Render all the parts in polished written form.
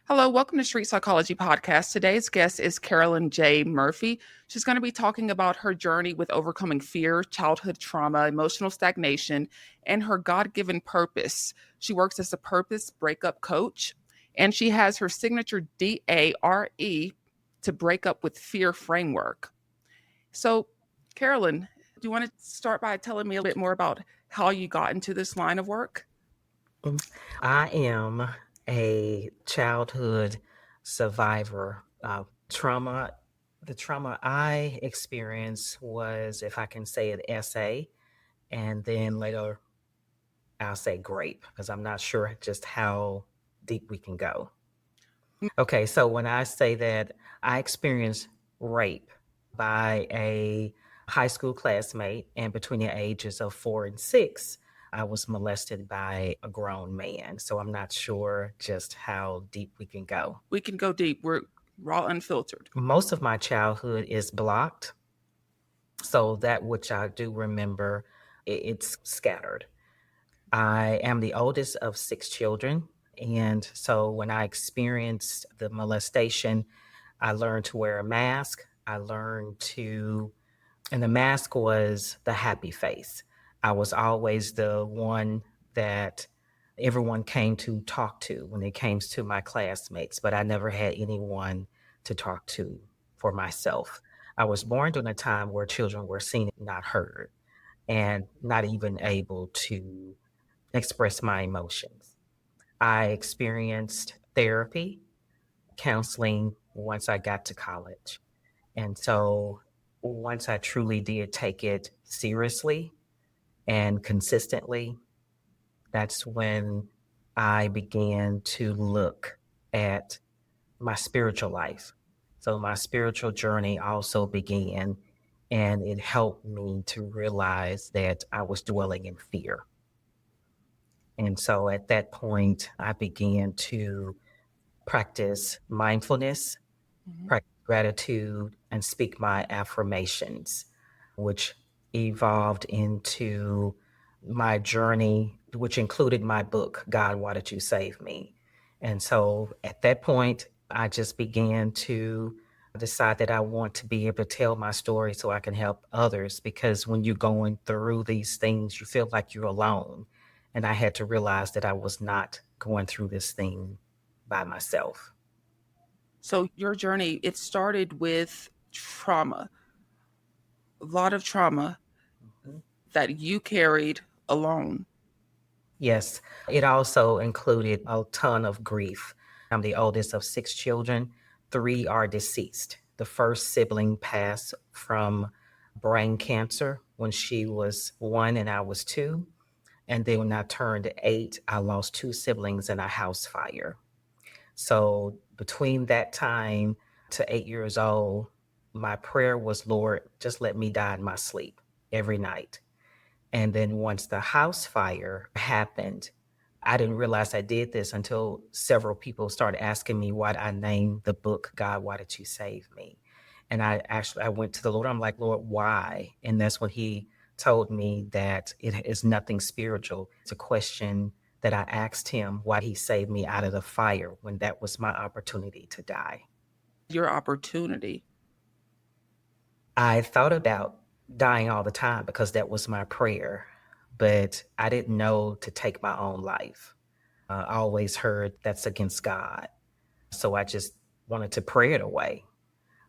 Hello, welcome to Street Psychology Podcast. Today's guest is Carolyn J. Murphy. She's going to be talking about her journey with overcoming fear, childhood trauma, emotional stagnation, and her God-given purpose. She works as a purpose breakup coach, and she has her signature DARE to break up with fear framework. So, Carolyn, do you want to start by telling me a bit more about how you got into this line of work? I am a childhood survivor. The trauma I experienced was, if I can say it, SA, and then later I'll say grape, because I'm not sure just how deep we can go. Okay, so when I say that I experienced rape by a high school classmate, and between the ages of 4 and 6, I was molested by a grown man. So I'm not sure just how deep we can go. We can go deep. We're raw, unfiltered. Most of my childhood is blocked. So that which I do remember, it's scattered. I am the oldest of 6 children. And so when I experienced the molestation, I learned to wear a mask. And the mask was the happy face. I was always the one that everyone came to talk to when it came to my classmates, but I never had anyone to talk to for myself. I was born during a time where children were seen, not heard, and not even able to express my emotions. I experienced therapy, counseling once I got to college. And so once I truly did take it seriously and consistently, that's when I began to look at my spiritual life. So my spiritual journey also began, and it helped me to realize that I was dwelling in fear. And so at that point, I began to practice mindfulness, practice gratitude, and speak my affirmations, which evolved into my journey, which included my book, God, Why Did You Save Me? And so at that point, I just began to decide that I want to be able to tell my story so I can help others, because when you're going through these things, you feel like you're alone. And I had to realize that I was not going through this thing by myself. So your journey, it started with trauma, a lot of trauma Mhm. that you carried alone. Yes, it also included a ton of grief. I'm the oldest of 6 children. 3 are deceased. The first sibling passed from brain cancer when she was 1 and I was 2. And then when I turned 8, I lost 2 siblings in a house fire. So between that time to 8 years old, my prayer was, Lord, just let me die in my sleep every night. And then once the house fire happened, I didn't realize I did this until several people started asking me why I named the book, God, Why Did You Save Me? And I went to the Lord. I'm like, Lord, why? And that's when he told me that it is nothing spiritual. It's a question that I asked him why he saved me out of the fire when that was my opportunity to die. Your opportunity. I thought about dying all the time because that was my prayer, but I didn't know to take my own life. I always heard that's against God. So I just wanted to pray it away.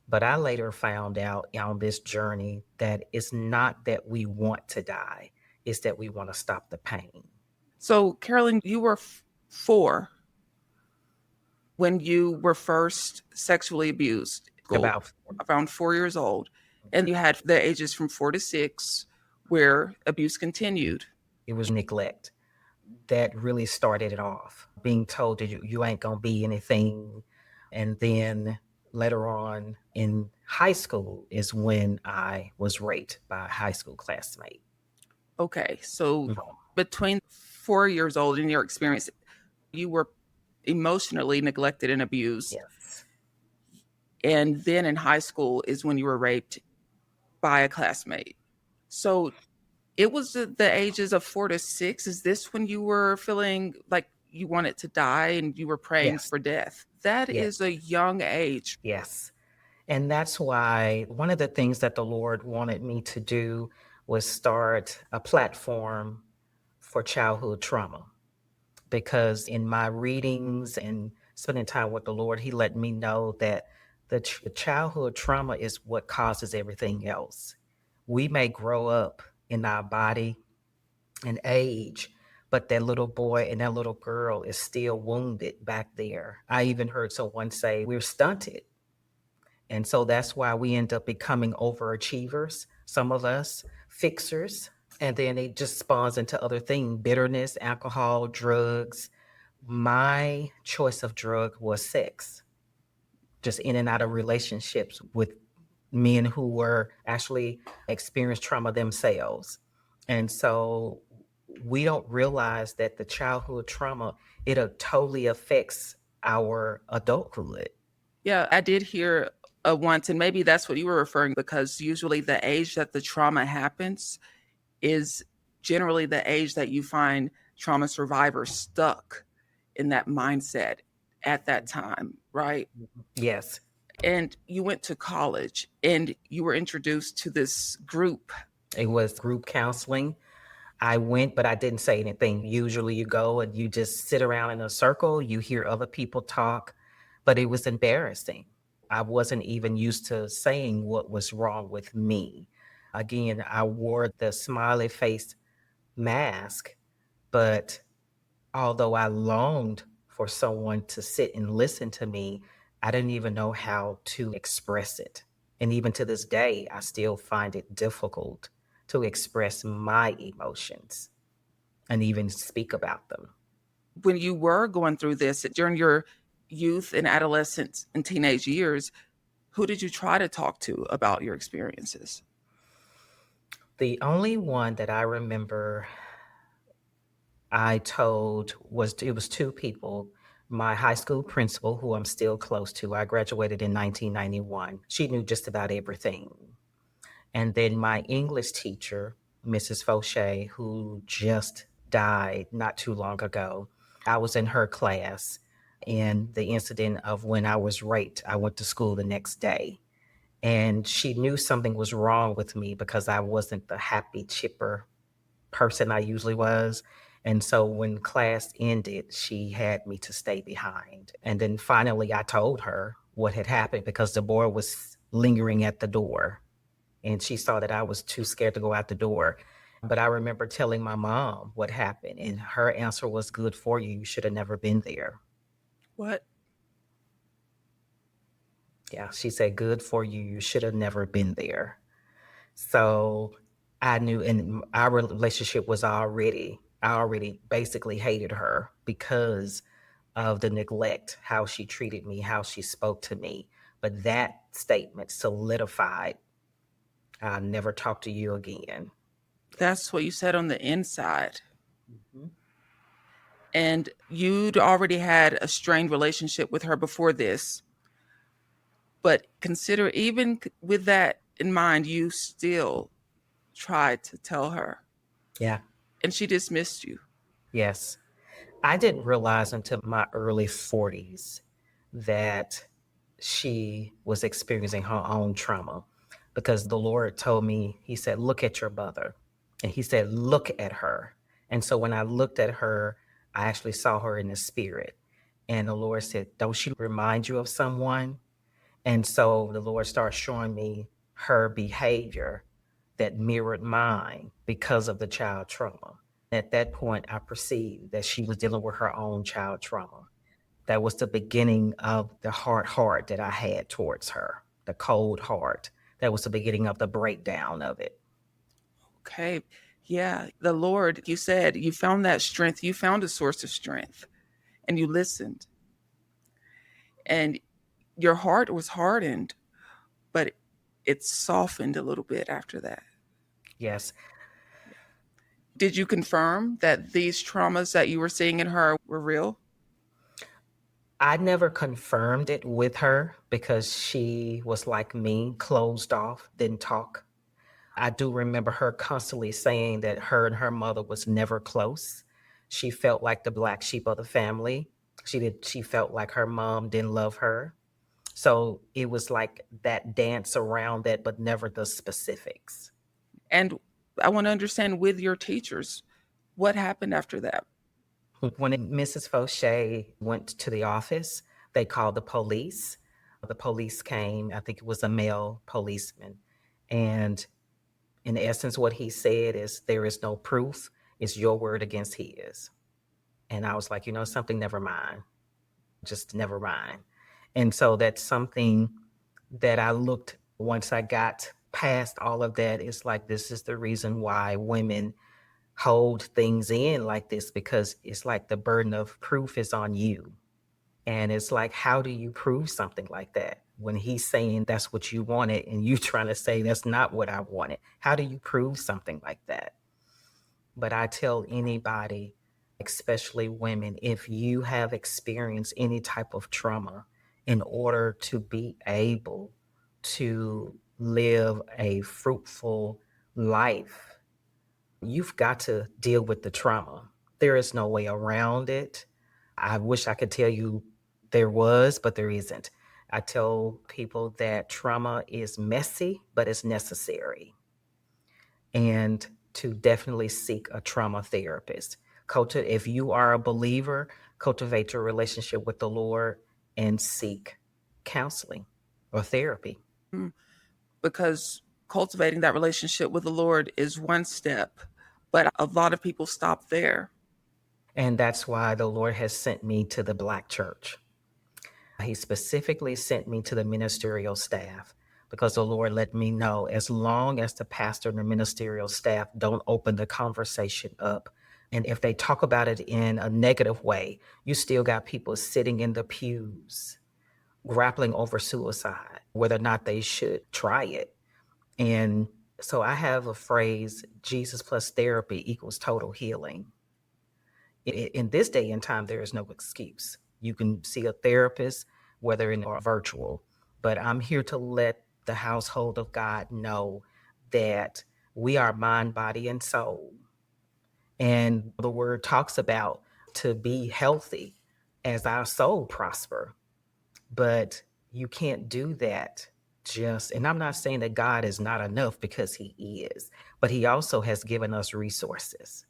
But I later found out on this journey that it's not that we want to die, it's that we want to stop the pain. So, Carolyn, you were 4 when you were first sexually abused. About Around 4 years old. And you had the ages from 4 to 6 where abuse continued. it was neglect that really started it off, being told that you ain't going to be anything. And then later on in high school is when I was raped by a high school classmate. Okay, so Mhm. between 4 years old in your experience, you were emotionally neglected and abused. Yes. And then in high school is when you were raped by a classmate. So it was the ages of 4 to 6. Is this when you were feeling like you wanted to die and you were praying Yes. for death? That Yes, is a young age. yes. And that's why one of the things that the Lord wanted me to do was start a platform for childhood trauma. Because in my readings and spending time with the Lord, He let me know that the childhood trauma is what causes everything else. We may grow up in our body and age, but that little boy and that little girl is still wounded back there. I even heard someone say we're stunted. And so that's why we end up becoming overachievers, some of us, fixers. And then it just spawns into other things: bitterness, alcohol, drugs. My choice of drug was sex, just in and out of relationships with men who were actually experienced trauma themselves. And so we don't realize that the childhood trauma, it totally affects our adulthood. Yeah, I did hear once, and maybe that's what you were referring, because usually the age that the trauma happens is generally the age that you find trauma survivors stuck in that mindset at that time, right? Yes. And you went to college and you were introduced to this group. It was group counseling. I went, but I didn't say anything. Usually you go and you just sit around in a circle, you hear other people talk, but it was embarrassing. I wasn't even used to saying what was wrong with me. Again, I wore the smiley face mask, but although I longed for someone to sit and listen to me, I didn't even know how to express it. And even to this day, I still find it difficult to express my emotions and even speak about them. When you were going through this during your youth and adolescence and teenage years, who did you try to talk to about your experiences? The only one that I remember I told was it was two people. My high school principal, who I'm still close to, I graduated in 1991. She knew just about everything. And then my English teacher, Mrs. Fauché, who just died not too long ago. I was in her class in the incident of when I was raped. I went to school the next day, and she knew something was wrong with me because I wasn't the happy, chipper person I usually was. And so when class ended, she had me to stay behind. And then finally, I told her what had happened because the boy was lingering at the door. And she saw that I was too scared to go out the door. But I remember telling my mom what happened, and her answer was, "Good for you. You should have never been there." What? Yeah, she said, "Good for you. You should have never been there." So I knew, and our relationship was I already basically hated her because of the neglect, how she treated me, how she spoke to me. But that statement solidified, "I'll never talk to you again." That's what you said on the inside. Mhm. And you'd already had a strained relationship with her before this. But consider, even with that in mind, you still tried to tell her, Yeah. and she dismissed you. Yes. I didn't realize until my early 40s that she was experiencing her own trauma because the Lord told me, He said, "Look at your mother." And He said, "Look at her." And so when I looked at her, I actually saw her in the spirit. And the Lord said, "Don't she remind you of someone?" And so the Lord started showing me her behavior that mirrored mine because of the child trauma. At that point, I perceived that she was dealing with her own child trauma. That was the beginning of the hard heart that I had towards her, the cold heart. That was the beginning of the breakdown of it. Okay. Yeah. The Lord, you said you found that strength. You found a source of strength and you listened. And your heart was hardened, but it softened a little bit after that. Yes, Did you confirm that these traumas that you were seeing in her were real? I never confirmed it with her because she was like me, closed off, didn't talk. I do remember her constantly saying that her and her mother was never close. She felt like the black sheep of the family. She felt like her mom didn't love her. So it was like that dance around that, but never the specifics. And I want to understand with your teachers, what happened after that? When Mrs. Fauché went to the office, they called the police. The police came, I think it was a male policeman. And in essence, what he said is, there is no proof. It's your word against his. And I was like, you know, something, never mind. Just never mind. And so that's something that I looked once I got past all of that. It's like, this is the reason why women hold things in like this, because it's like the burden of proof is on you. And it's like, how do you prove something like that when he's saying that's what you wanted and you trying to say that's not what I wanted? How do you prove something like that? But I tell anybody, especially women, if you have experienced any type of trauma, in order to be able to live a fruitful life, you've got to deal with the trauma. There is no way around it. I wish I could tell you there was, but there isn't. I tell people that trauma is messy, but it's necessary. And to definitely seek a trauma therapist. If you are a believer, cultivate your relationship with the Lord and seek counseling or therapy. Because cultivating that relationship with the Lord is one step, but a lot of people stop there. And that's why the Lord has sent me to the Black church. He specifically sent me to the ministerial staff because the Lord let me know, as long as the pastor and the ministerial staff don't open the conversation up, and if they talk about it in a negative way, you still got people sitting in the pews grappling over suicide, whether or not they should try it. And so I have a phrase: Jesus plus therapy equals total healing. In this day and time, there is no excuse. You can see a therapist, whether in or virtual, but I'm here to let the household of God know that we are mind, body, and soul. And the word talks about to be healthy as our soul prosper. But you can't do that just, and I'm not saying that God is not enough, because he is, but he also has given us resources.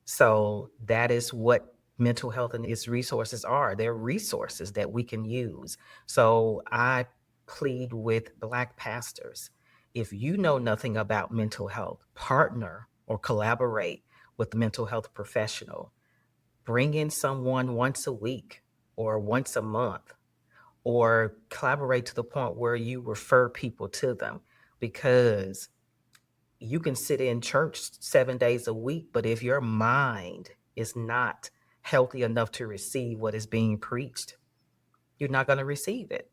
So that is what mental health and its resources are. They're resources that we can use. So I plead with Black pastors, if you know nothing about mental health, partner or collaborate with a mental health professional. Bring in someone once a week or once a month, or collaborate to the point where you refer people to them, because you can sit in church 7 days a week, but if your mind is not healthy enough to receive what is being preached, you're not going to receive it.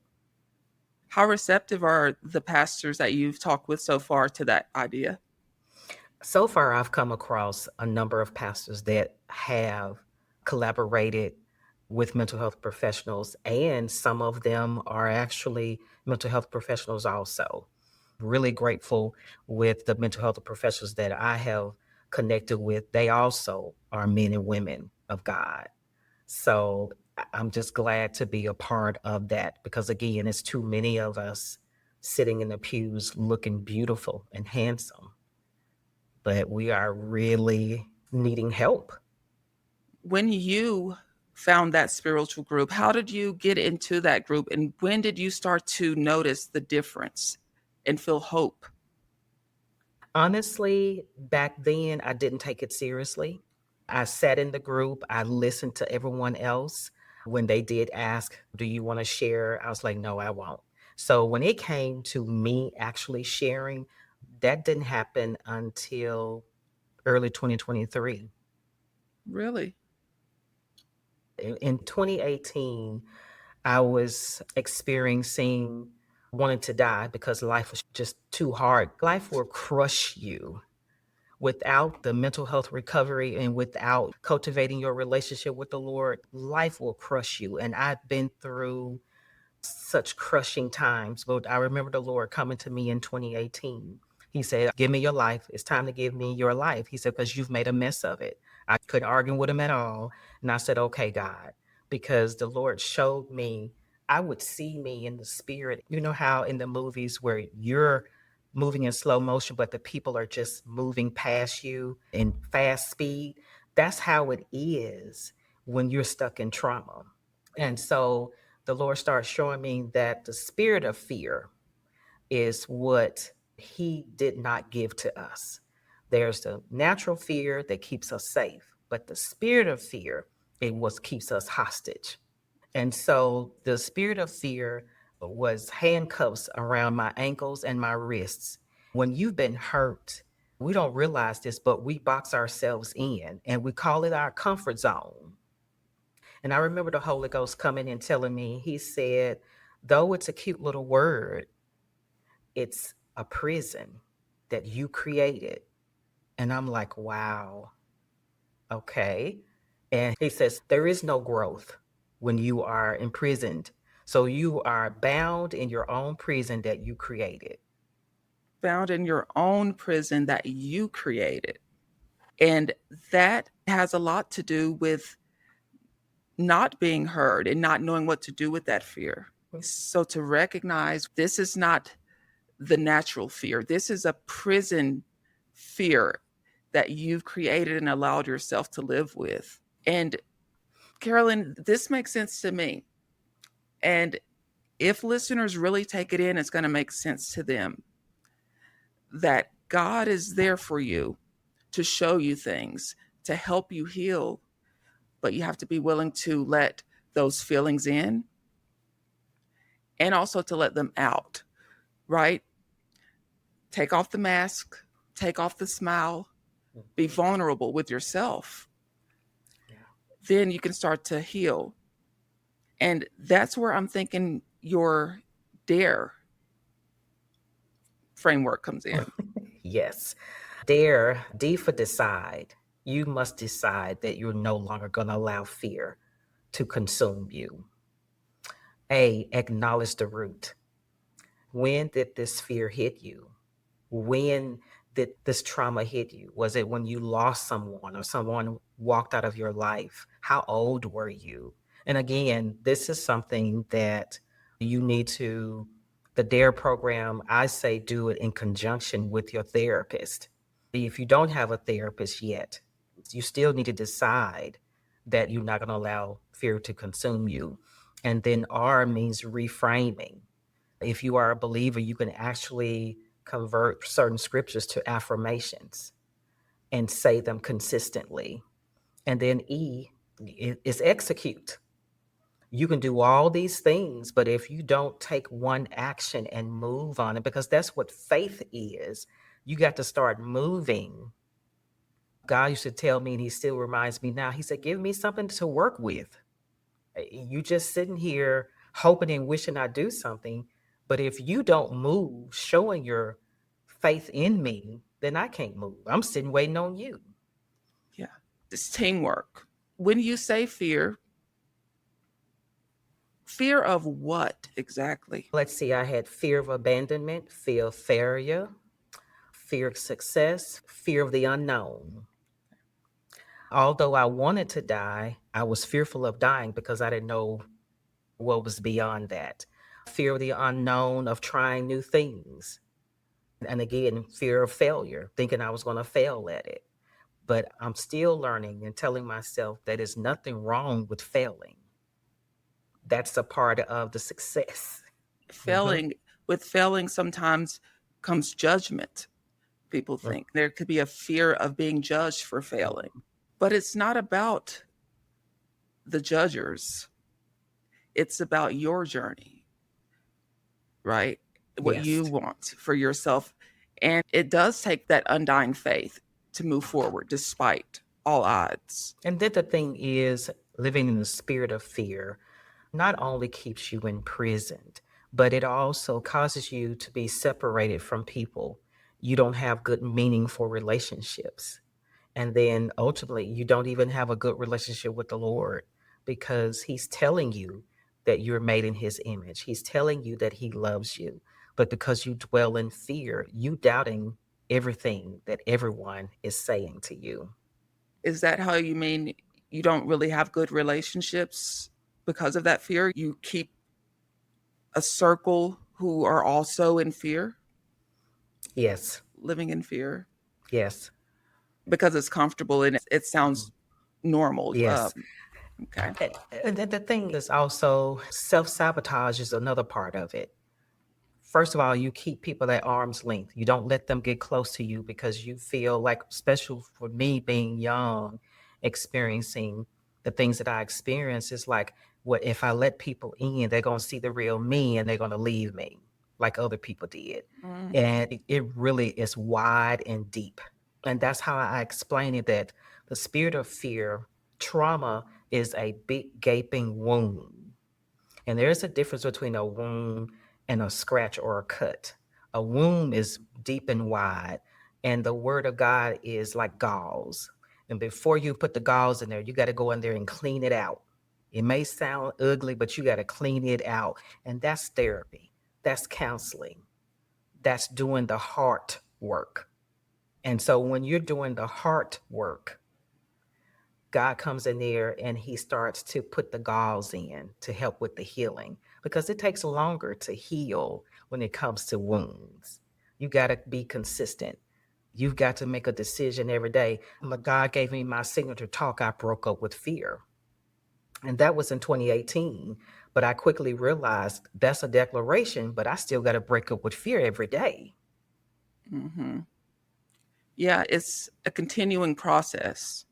How receptive are the pastors that you've talked with so far to that idea? So far, I've come across a number of pastors that have collaborated with mental health professionals, and some of them are actually mental health professionals also. Really grateful with the mental health professionals that I have connected with. They also are men and women of God. So I'm just glad to be a part of that, because again, it's too many of us sitting in the pews looking beautiful and handsome, but we are really needing help. When you found that spiritual group, how did you get into that group? And when did you start to notice the difference and feel hope? Honestly, back then, I didn't take it seriously. I sat in the group, I listened to everyone else. When they did ask, do you want to share? I was like, no, I won't. So when it came to me actually sharing, that didn't happen until early 2023. Really? In 2018, I was experiencing wanting to die because life was just too hard. Life will crush you. Without the mental health recovery and without cultivating your relationship with the Lord, life will crush you. And I've been through such crushing times. But I remember the Lord coming to me in 2018. He said, give me your life. It's time to give me your life. He said, because you've made a mess of it. I couldn't argue with him at all. And I said, okay, God. because the Lord showed me, I would see me in the spirit. You know how in the movies where you're moving in slow motion, but the people are just moving past you in fast speed? That's how it is when you're stuck in trauma. And so the Lord started showing me that the spirit of fear is what He did not give to us. There's the natural fear that keeps us safe, but the spirit of fear, it was keeps us hostage. And so the spirit of fear was handcuffs around my ankles and my wrists. When you've been hurt, we don't realize this, but we box ourselves in and we call it our comfort zone. And I remember the Holy Ghost coming and telling me, He said, though it's a cute little word, it's a prison that you created. And I'm like, wow, okay. And He says, there is no growth when you are imprisoned. So you are bound in your own prison that you created. Found in your own prison that you created. And that has a lot to do with not being heard and not knowing what to do with that fear. So to recognize this is not the natural fear, this is a prison fear that you've created and allowed yourself to live with. And Carolyn, this makes sense to me. And if listeners really take it in, it's going to make sense to them that God is there for you to show you things, to help you heal. But you have to be willing to let those feelings in and also to let them out, right? Take off the mask, take off the smile, be vulnerable with yourself. Yeah. Then you can start to heal. And that's where I'm thinking your dare framework comes in. Yes. Dare, D for decide. You must decide that you're no longer going to allow fear to consume you. A, acknowledge the root. When did this fear hit you? When did this trauma hit you? Was it when you lost someone or someone walked out of your life? How old were you? And again, this is something that you need to, the DARE program, I say do it in conjunction with your therapist. If you don't have a therapist yet, you still need to decide that you're not going to allow fear to consume you. And then R means reframing. If you are a believer, you can actually convert certain scriptures to affirmations and say them consistently. And then E is execute. You can do all these things, but if you don't take one action and move on it, because that's what faith is, you got to start moving. God used to tell me, and He still reminds me now, He said, give me something to work with. You just sitting here hoping and wishing I do something. But if you don't move, showing your faith in me, then I can't move. I'm sitting waiting on you. Yeah. It's teamwork. When you say fear, fear of what exactly? Let's see, I had fear of abandonment, fear of failure, fear of success, fear of the unknown. Although I wanted to die, I was fearful of dying because I didn't know what was beyond that. Fear of the unknown, of trying new things. And again, fear of failure, thinking I was going to fail at it. But I'm still learning and telling myself that there's nothing wrong with failing. That's a part of the success. Mm-hmm. Failing, with failing sometimes comes judgment. People think there could be a fear of being judged for failing, but it's not about the judgers. It's about your journey, right? What you Yes. want for yourself. And it does take that undying faith to move forward despite all odds. And then the thing is, living in the spirit of fear not only keeps you imprisoned, but it also causes you to be separated from people. You don't have good, meaningful relationships. And then ultimately, you don't even have a good relationship with the Lord because He's telling you that you're made in His image. He's telling you that He loves you. But because you dwell in fear, you doubting everything that everyone is saying to you. Is that how you mean you don't really have good relationships? because of that fear, you keep a circle who are also in fear, Yes. living in fear, Yes. because it's comfortable and it Mhm. sounds normal. Yes. Okay. And the thing is also self-sabotage is another part of it. First of all, you keep people at arm's length. You don't let them get close to you because you feel like, especially for me being young, experiencing the things that I experienced, is like, what if I let people in, they're going to see the real me and they're going to leave me like other people did. Mm, And it really is wide and deep. And that's how I explain it, that the spirit of fear, trauma, is a big gaping wound, and there's a difference between a wound and a scratch or a cut. A wound is deep and wide, and the word of God is like gauze. And before you put the gauze in there, you got to go in there and clean it out. It may sound ugly, but you got to clean it out. And that's therapy, that's counseling, that's doing the heart work. And so when you're doing the heart work, God comes in there and he starts to put the gauze in to help with the healing, because it takes longer to heal when it comes to wounds. You got to be consistent. You've got to make a decision every day. God gave me my signature talk. I broke up with fear. And that was in 2018. But I quickly realized that's a declaration, but I still got to break up with fear every day. hmm Yeah, it's a continuing process.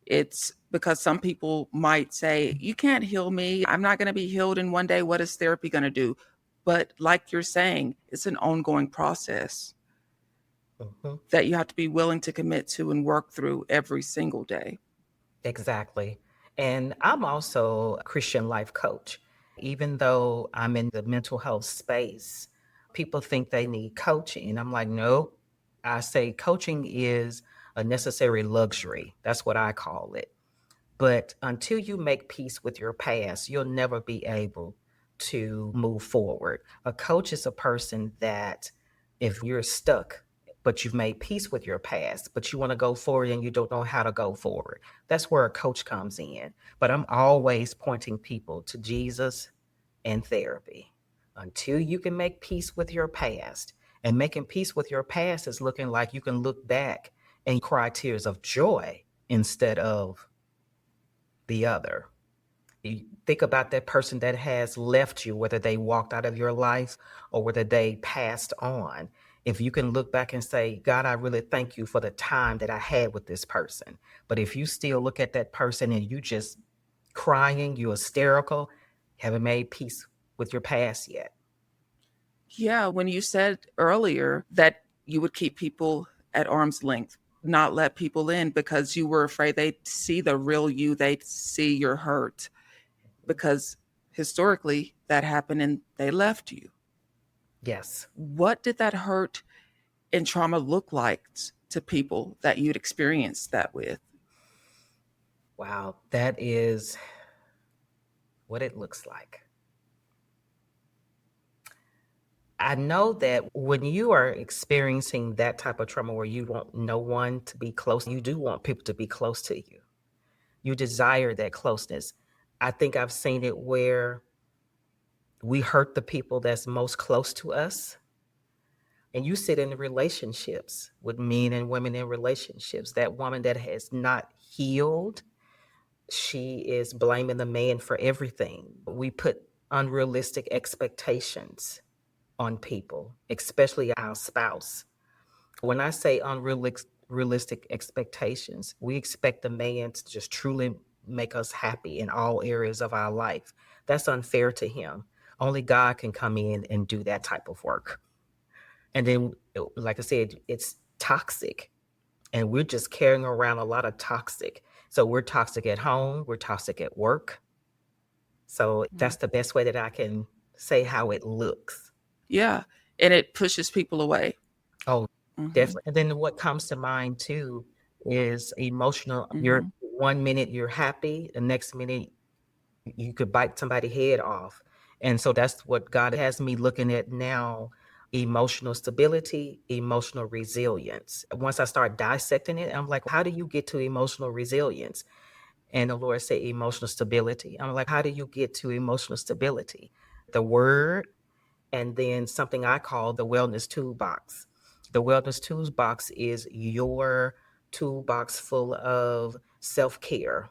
It's because some people might say, you can't heal me. I'm not going to be healed in one day. What is therapy going to do? But like you're saying, it's an ongoing process Mhm. that you have to be willing to commit to and work through every single day. Exactly. And I'm also a Christian life coach. Even though I'm in the mental health space, people think they need coaching. And I'm like, no, I say coaching is a necessary luxury. That's what I call it. But until you make peace with your past, you'll never be able to move forward. A coach is a person that, if you're stuck, but you've made peace with your past, but you want to go forward and you don't know how to go forward, that's where a coach comes in. But I'm always pointing people to Jesus and therapy. Until you can make peace with your past, and making peace with your past is looking like you can look back and cry tears of joy instead of the other. You think about that person that has left you, whether they walked out of your life or whether they passed on. If you can look back and say, God, I really thank you for the time that I had with this person. But if you still look at that person and you just crying, you hysterical, haven't made peace with your past yet. Yeah, when you said earlier that you would keep people at arm's length, not let people in because you were afraid they'd see the real you, they'd see your hurt, because historically that happened and they left you. Yes. What did that hurt and trauma look like to people that you'd experienced that with? Wow. That is what it looks like. I know that when you are experiencing that type of trauma where you want no one to be close, you do want people to be close to you. You desire that closeness. I think I've seen it where we hurt the people that's most close to us. And you sit in relationships with men and women in relationships. That woman that has not healed, she is blaming the man for everything. We put unrealistic expectations on people, especially our spouse. When I say unrealistic expectations, we expect the man to just truly make us happy in all areas of our life. That's unfair to him. Only God can come in and do that type of work. And then, like I said, it's toxic. And we're just carrying around a lot of toxic. So we're toxic at home, we're toxic at work. So Mhm. that's the best way that I can say how it looks. Yeah, and it pushes people away. Oh, hmm definitely. And then what comes to mind too is emotional. You're hmm 1 minute you're happy, the next minute you could bite somebody's head off. And so that's what God has me looking at now: emotional stability, emotional resilience. Once I start dissecting it, I'm like, how do you get to emotional resilience? And the Lord said emotional stability. I'm like, how do you get to emotional stability? The word, and then something I call the wellness toolbox. The wellness toolbox is your toolbox full of self care,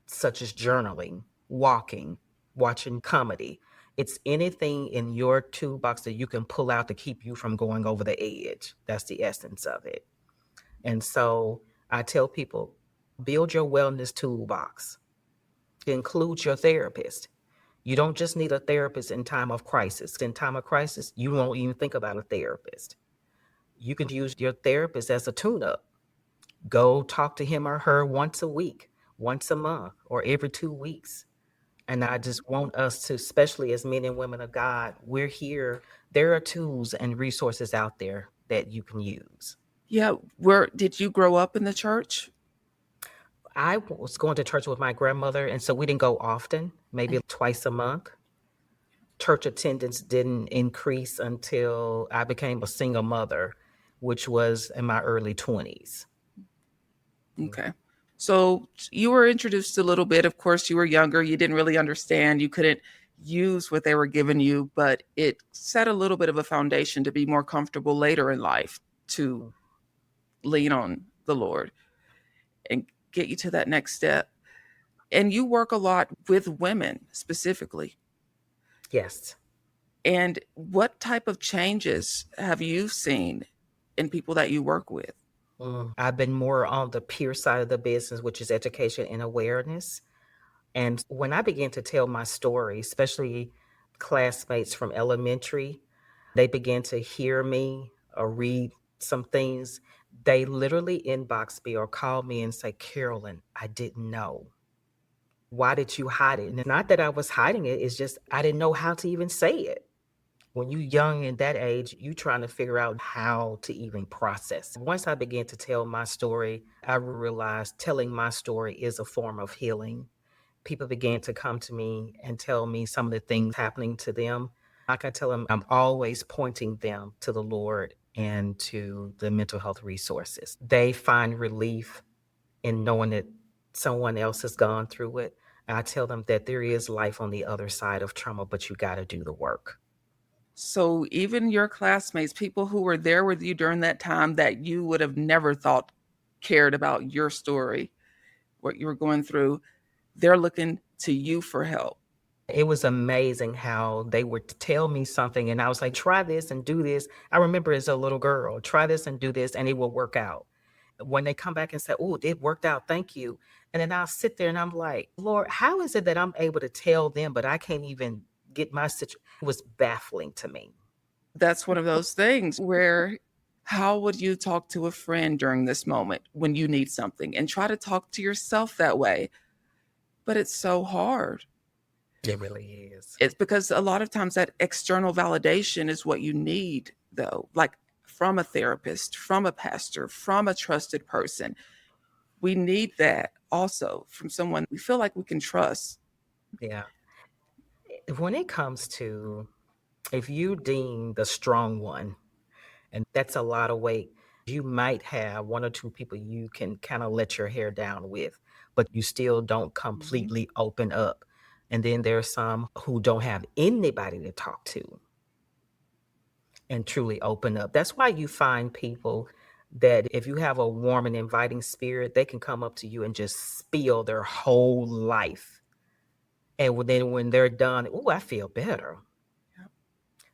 such as journaling, walking, watching comedy. It's anything in your toolbox that you can pull out to keep you from going over the edge. That's the essence of it. And so I tell people, build your wellness toolbox. Include your therapist. You don't just need a therapist in time of crisis. In time of crisis, you won't even think about a therapist. You can use your therapist as a tune-up. Go talk to him or her once a week, once a month, or every 2 weeks. And I just want us to, especially as men and women of God, we're here. There are tools and resources out there that you can use. Yeah. Where did you grow up in the church? I was going to church with my grandmother, and so we didn't go often, maybe twice a month. Church attendance didn't increase until I became a single mother, which was in my early 20s. Okay. So you were introduced a little bit. Of course, you were younger. You didn't really understand. You couldn't use what they were giving you, but it set a little bit of a foundation to be more comfortable later in life to lean on the Lord and get you to that next step. And you work a lot with women specifically. Yes. And what type of changes have you seen in people that you work with? I've been more on the peer side of the business, which is education and awareness. And when I began to tell my story, especially classmates from elementary, they began to hear me or read some things. They literally inbox me or call me and say, Carolyn, I didn't know. Why did you hide it? And it's not that I was hiding it, it's just I didn't know how to even say it. When you're young in that age, you trying to figure out how to even process. Once I began to tell my story, I realized telling my story is a form of healing. People began to come to me and tell me some of the things happening to them. Like I tell them, I'm always pointing them to the Lord and to the mental health resources. They find relief in knowing that someone else has gone through it. I tell them that there is life on the other side of trauma, but you got to do the work. So even your classmates, people who were there with you during that time that you would have never thought cared about your story, what you were going through, they're looking to you for help. It was amazing how they would tell me something and I was like, try this and do this. I remember as a little girl, try this and do this and it will work out. When they come back and say, oh, it worked out, thank you. And then I'll sit there and I'm like, Lord, how is it that I'm able to tell them, but I can't even get my situation? It was baffling to me. That's one of those things where how would you talk to a friend during this moment when you need something and try to talk to yourself that way? But it's so hard. It really is. It's because a lot of times that external validation is what you need, though, like from a therapist, from a pastor, from a trusted person. We need that also from someone we feel like we can trust. Yeah. When it comes to if you deem the strong one, and that's a lot of weight, you might have one or two people you can kind of let your hair down with, but you still don't Mhm. completely open up. And then there's some who don't have anybody to talk to and truly open up. That's why you find people that if you have a warm and inviting spirit, they can come up to you and just spill their whole life. And then when they're done, oh, I feel better. Yeah.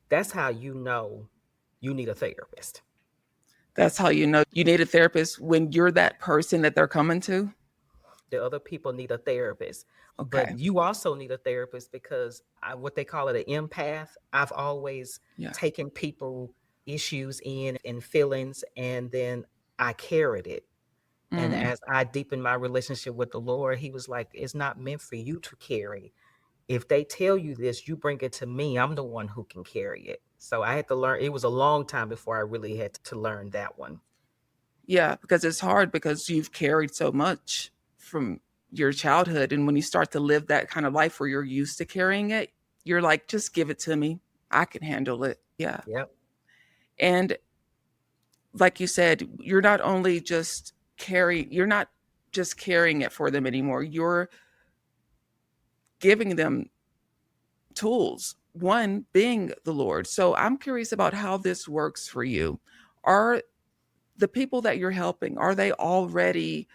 That's how you know you need a therapist. That's how you know you need a therapist when you're that person that they're coming to. The other people need a therapist, but Okay. you also need a therapist because what they call it an empath. I've always Yeah. taken people issues in and feelings, and then I carried it. And Mm. as I deepened my relationship with the Lord, He was like, "It's not meant for you to carry. If they tell you this, you bring it to me. I'm the one who can carry it." So I had to learn. It was a long time before I really had to learn that one. Yeah, because it's hard because you've carried so much from your childhood. And when you start to live that kind of life where you're used to carrying it, you're like, just give it to me. I can handle it. Yeah. Yep. And like you said, you're not only just you're not just carrying it for them anymore. You're giving them tools, one being the Lord. So I'm curious about how this works for you. Are the people that you're helping, are they already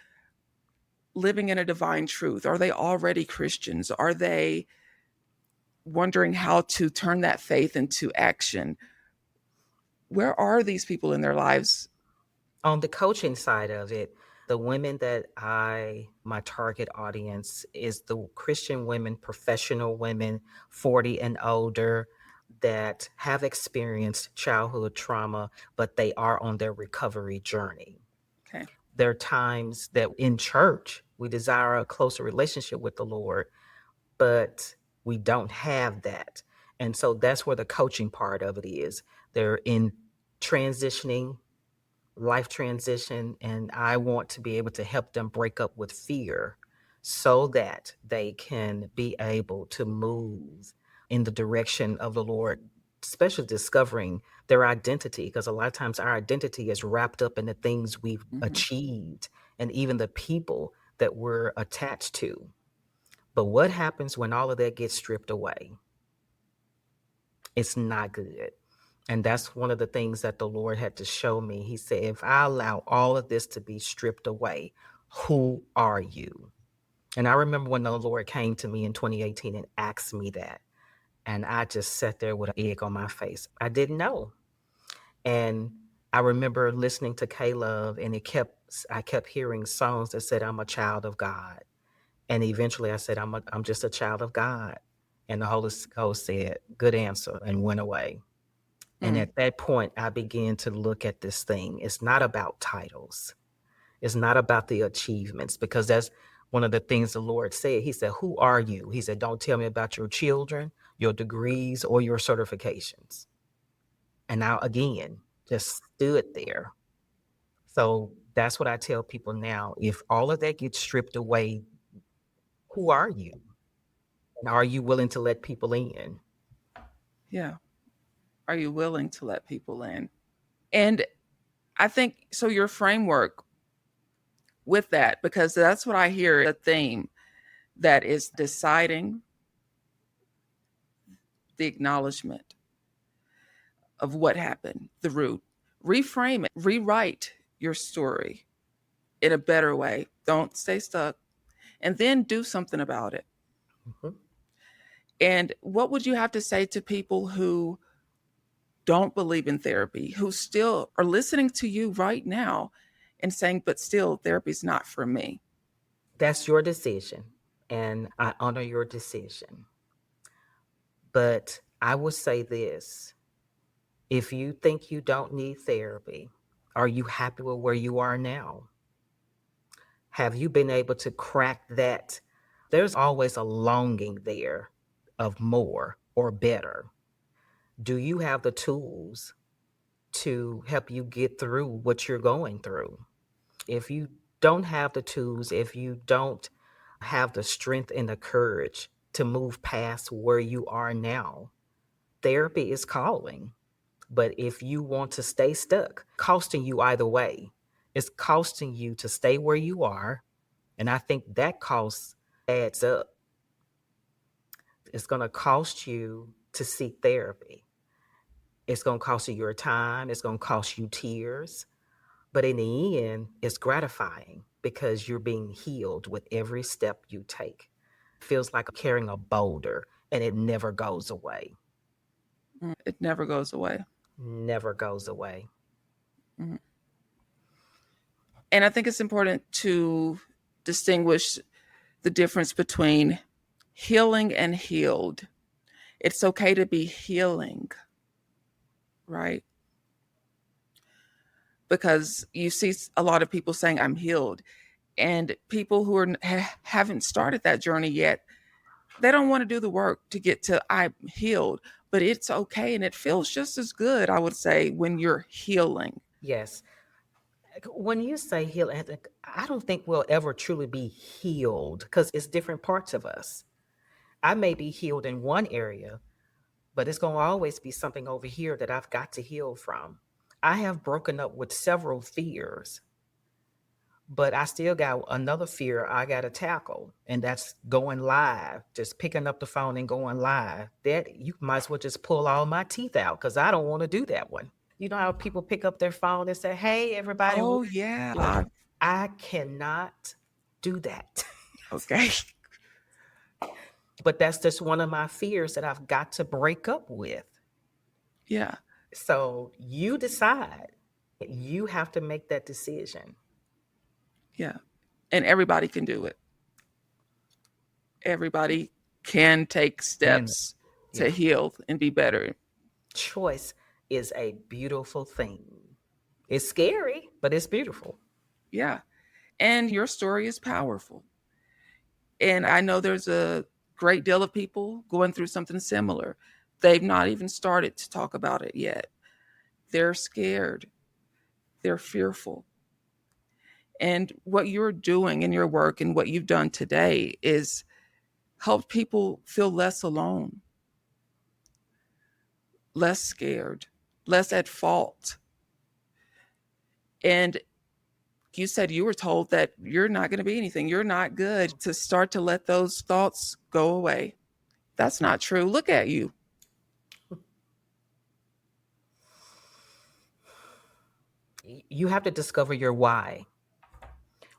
living in a divine truth? Are they already Christians? Are they wondering how to turn that faith into action? Where are these people in their lives? On the coaching side of it, the women that my target audience is the Christian women, professional women, 40 and older, that have experienced childhood trauma, but they are on their recovery journey. Okay. There are times that in church, we desire a closer relationship with the Lord, but we don't have that. And so that's where the coaching part of it is. They're in transitioning, life transition, and I want to be able to help them break up with fear so that they can be able to move in the direction of the Lord, especially discovering their identity, because a lot of times our identity is wrapped up in the things we've Mm-hmm. achieved and even the people that we're attached to. But what happens when all of that gets stripped away? It's not good. And that's one of the things that the Lord had to show me. He said, if I allow all of this to be stripped away, who are you? And I remember when the Lord came to me in 2018 and asked me that. And I just sat there with an egg on my face. I didn't know. And I remember listening to K-Love, and I kept hearing songs that said, I'm a child of God. And eventually I said, I'm just a child of God. And the Holy Ghost said, good answer, and went away. And Mm. at that point, I began to look at this thing. It's not about titles. It's not about the achievements, because that's one of the things the Lord said. He said, who are you? He said, don't tell me about your children, your degrees, or your certifications. And I, again, just stood there. So that's what I tell people now. If all of that gets stripped away, who are you? And are you willing to let people in? Yeah. Are you willing to let people in? And I think so, your framework with that, because that's what I hear a theme that is deciding, the acknowledgement of what happened, the root, reframe it, rewrite your story in a better way. Don't stay stuck, and then do something about it. Mhm. And what would you have to say to people who don't believe in therapy, who still are listening to you right now and saying, but still, therapy's not for me? That's your decision, and I honor your decision. But I will say this: if you think you don't need therapy, are you happy with where you are now? Have you been able to crack that? There's always a longing there of more or better. Do you have the tools to help you get through what you're going through? If you don't have the tools, if you don't have the strength and the courage to move past where you are now, therapy is calling. But if you want to stay stuck, costing you either way. It's costing you to stay where you are. And I think that cost adds up. It's going to cost you to seek therapy. It's going to cost you your time. It's going to cost you tears. But in the end, it's gratifying because you're being healed with every step you take. It feels like carrying a boulder, and it never goes away. It never goes away. Never goes away. Mhm. And I think it's important to distinguish the difference between healing and healed. It's okay to be healing, right? Because you see a lot of people saying, I'm healed. And people who haven't started that journey yet, they don't want to do the work to get to I'm healed. But it's okay. And it feels just as good, I would say, when you're healing. Yes. When you say heal, I don't think we'll ever truly be healed because it's different parts of us. I may be healed in one area, but it's going to always be something over here that I've got to heal from. I have broken up with several fears, But I still got another fear I got to tackle, and that's going live, just picking up the phone and going live. That you might as well just pull all my teeth out because I don't want to do that one. You know how people pick up their phone and say, "Hey, everybody," Oh, yeah. I cannot do that. Okay. But that's just one of my fears that I've got to break up with. Yeah. So you decide. You have to make that decision. Yeah. And everybody can do it. Everybody can take And steps to yeah, heal and be better. choice is a beautiful thing. It's scary, but it's beautiful. Yeah. And your story is powerful. And I know there's a great deal of people going through something similar. They've not even started to talk about it yet. They're scared, they're fearful. And what you're doing in your work and what you've done today is help people feel less alone, less scared, less at fault. And you said you were told that you're not going to be anything, you're not good, to start to let those thoughts go away. That's not true. Look at you. You have to discover your why.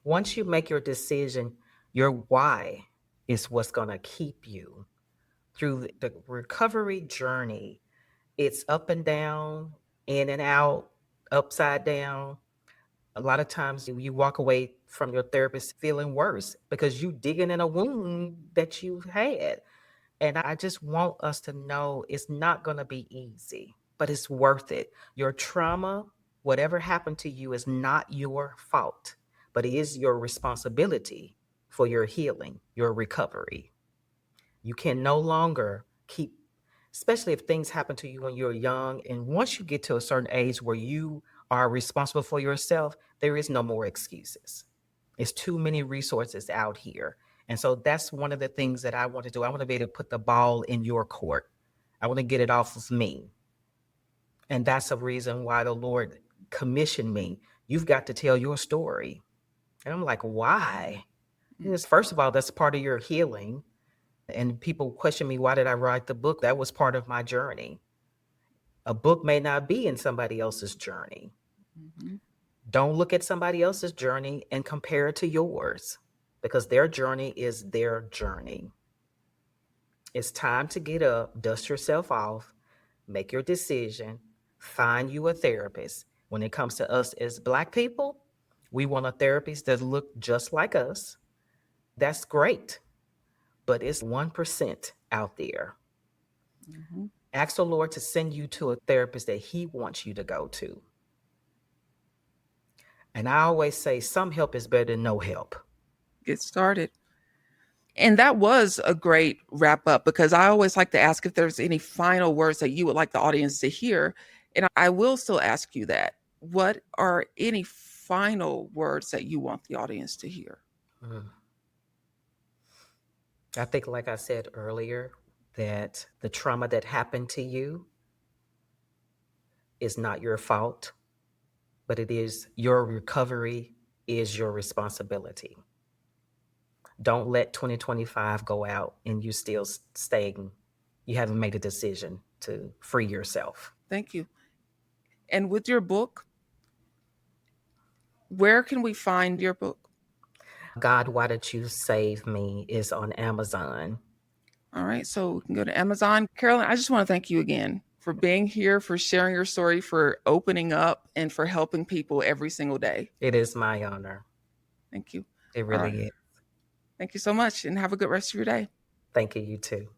Once you make your decision, your why is what's going to keep you through the recovery journey. It's up and down, in and out, upside down. A lot of times you walk away from your therapist feeling worse because you digging in a wound that you've had. And I just want us to know it's not going to be easy, but it's worth it. Your trauma, whatever happened to you, is not your fault, but it is your responsibility for your healing, your recovery. You can no longer keep, especially if things happen to you when you're young. And once you get to a certain age where you are responsible for yourself, there is no more excuses. It's too many resources out here. And so that's one of the things that I want to do. I want to be able to put the ball in your court. I want to get it off of me. And that's a reason why the Lord commissioned me. You've got to tell your story. And I'm like, why? Because first of all, that's part of your healing. And people question me, why did I write the book? That was part of my journey. A book may not be in somebody else's journey. Mm-hmm. Don't look at somebody else's journey and compare it to yours because their journey is their journey. It's time to get up, dust yourself off, make your decision, find you a therapist. When it comes to us as Black people, we want a therapist that look just like us. That's great, but it's 1% out there. Mm-hmm. Ask the Lord to send you to a therapist that He wants you to go to. And I always say some help is better than no help. Get started. And that was a great wrap up because I always like to ask if there's any final words that you would like the audience to hear. And I will still ask you that. What are any final words that you want the audience to hear? Mm. I think, like I said earlier, that the trauma that happened to you is not your fault, but it is your recovery is your responsibility. Don't let 2025 go out and you still staying. You haven't made a decision to free yourself. Thank you. And with your book, where can we find your book? God, Why Did You Save Me is on Amazon. All right. So we can go to Amazon. Carolyn, I just want to thank you again for being here, for sharing your story, for opening up, and for helping people every single day. It is my honor. Thank you. It All right. really is. Thank you so much and have a good rest of your day. Thank you, you too.